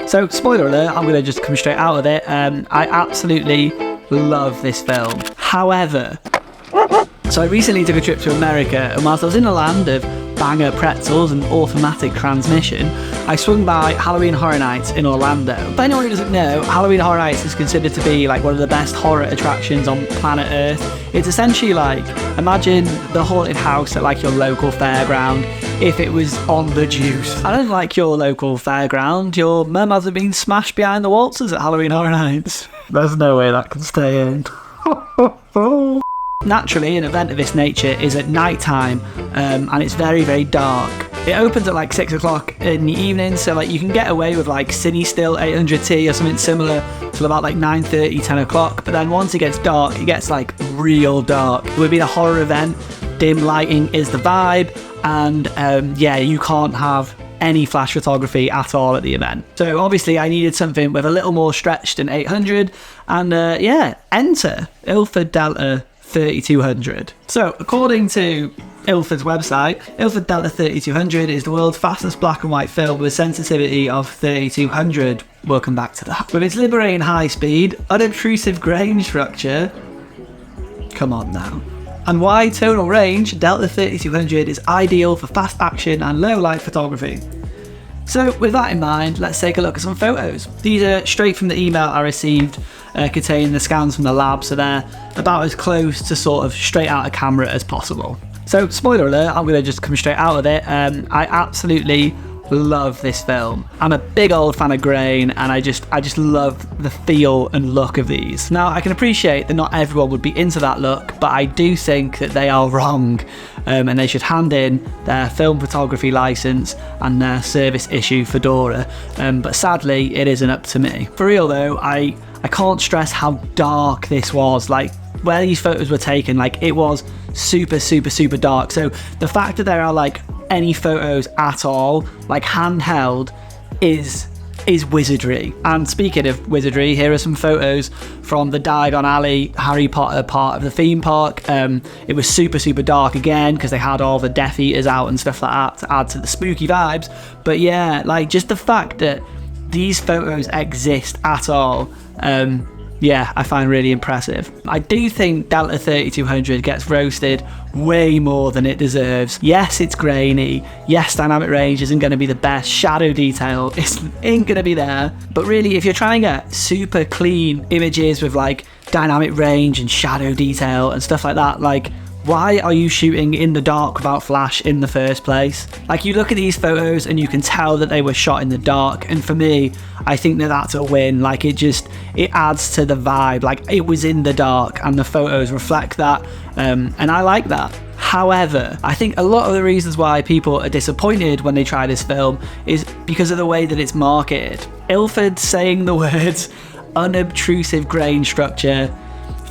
So, spoiler alert, I'm going to just come straight out of it. I absolutely love this film. However, so I recently took a trip to America, and whilst I was in the land of banger pretzels and automatic transmission, I swung by Halloween Horror Nights in Orlando. For anyone who doesn't know, Halloween Horror Nights is considered to be like one of the best horror attractions on planet Earth. It's essentially like, imagine the haunted house at like your local fairground if it was on the juice. I don't like your local fairground. Your mum hasn't been smashed behind the waltzers at Halloween Horror Nights. There's no way that can stay in. Naturally, an event of this nature is at night time, and it's very, very dark. It opens at like 6 o'clock in the evening, so like you can get away with like Cine Still 800T or something similar till about like 9:30, 10 o'clock. But then once it gets dark, it gets like real dark. It would be a horror event. Dim lighting is the vibe, and yeah, you can't have any flash photography at all at the event. So obviously I needed something with a little more stretch than 800, and yeah, enter Ilford Delta 3200. So according to Ilford's website, Ilford Delta 3200 is the world's fastest black and white film with a sensitivity of 3200. We'll come back to that. With its liberating high speed, unobtrusive grain structure, come on now, and wide tonal range, Delta 3200 is ideal for fast action and low light photography. So with that in mind, let's take a look at some photos. These are straight from the email I received containing the scans from the lab, so they're about as close to sort of straight out of camera as possible. So spoiler alert, I'm going to just come straight out of it. I absolutely love this film. I'm a big old fan of grain, and I just love the feel and look of these. Now I can appreciate that not everyone would be into that look, but I do think that they are wrong, and they should hand in their film photography license and their service issue fedora, but sadly it isn't up to me. For real though, I can't stress how dark this was. Like where these photos were taken, like it was super dark. So the fact that there are like any photos at all, like handheld, is wizardry. And speaking of wizardry, here are some photos from the Diagon Alley Harry Potter part of the theme park. It was super dark again because they had all the Death Eaters out and stuff like that to add to the spooky vibes. But yeah, like just the fact that these photos exist at all, yeah, I find really impressive. I do think Delta 3200 gets roasted way more than it deserves. Yes, it's grainy. Yes, dynamic range isn't going to be the best. Shadow detail ain't going to be there. But really, if you're trying to get super clean images with like dynamic range and shadow detail and stuff like that, like why are you shooting in the dark without flash in the first place? Like you look at these photos and you can tell that they were shot in the dark, and for me, I think that that's a win. Like it adds to the vibe. Like it was in the dark and the photos reflect that, and I like that. However, I think a lot of the reasons why people are disappointed when they try this film is because of the way that it's marketed. Ilford saying the words unobtrusive grain structure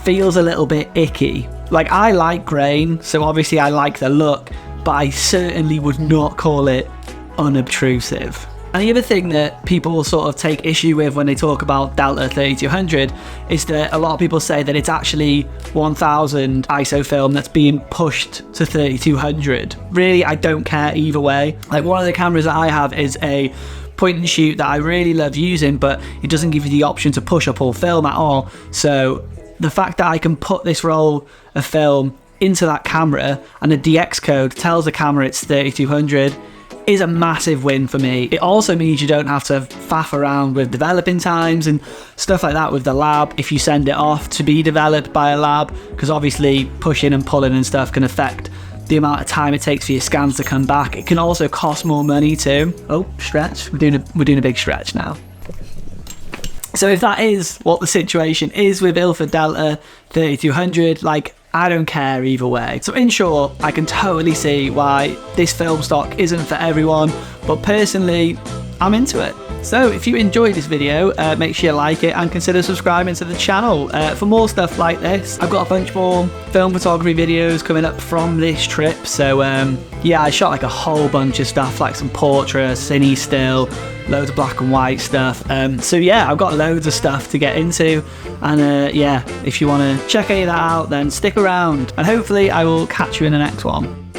feels a little bit icky. Like I like grain, so obviously I like the look, but I certainly would not call it unobtrusive. And the other thing that people sort of take issue with when they talk about Delta 3200 is that a lot of people say that it's actually 1000 ISO film that's being pushed to 3200. Really, I don't care either way. Like one of the cameras that I have is a point and shoot that I really love using, but it doesn't give you the option to push up all film at all. So the fact that I can put this roll of film into that camera and the DX code tells the camera it's 3200 is a massive win for me. It also means you don't have to faff around with developing times and stuff like that with the lab if you send it off to be developed by a lab, because obviously pushing and pulling and stuff can affect the amount of time it takes for your scans to come back. It can also cost more money too. Oh, stretch. We're doing a big stretch now. So if that is what the situation is with Ilford Delta 3200, like I don't care either way. So in short, I can totally see why this film stock isn't for everyone, but personally, I'm into it. So if you enjoyed this video, make sure you like it and consider subscribing to the channel for more stuff like this. I've got a bunch more film photography videos coming up from this trip. So yeah, I shot like a whole bunch of stuff, like some portraits, cine still, loads of black and white stuff. So yeah, I've got loads of stuff to get into, and yeah, if you want to check any of that out, then stick around and hopefully I will catch you in the next one.